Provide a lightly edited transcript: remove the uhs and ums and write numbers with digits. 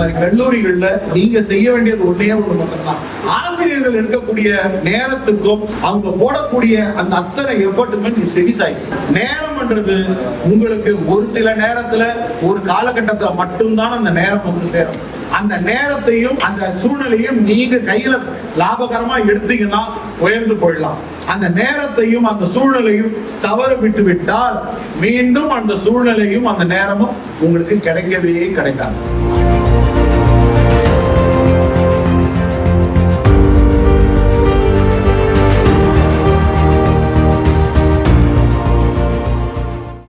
மாதிரி கல்லூரிகள்ல நீங்க செய்ய வேண்டியது ஒன்னே ஒண்ணு மட்டும்தான். ஆசிரியர்கள் எடுக்கக்கூடிய நேரத்துக்கும் அவங்க போடக்கூடிய அந்த அத்தனை எஃபர்ட்டுமே நீ செவிசாய். நேரம்ன்றது உங்களுக்கு ஒரு சில நேரத்துல ஒரு காலகட்டத்துல மட்டும்தான் அந்த நேரம் வந்து சேரும். அந்த நேரத்தையும் அந்த சூழ்நிலையும் நீங்க கையில லாபகரமா எடுத்தீங்கன்னா உயர்ந்து போயிடலாம். அந்த நேரத்தையும் அந்த சூழ்நிலையும் தவறு விட்டு விட்டால் மீண்டும் அந்த சூழ்நிலையும் அந்த நேரமும் உங்களுக்கு கிடைக்கவே கிடைக்காது.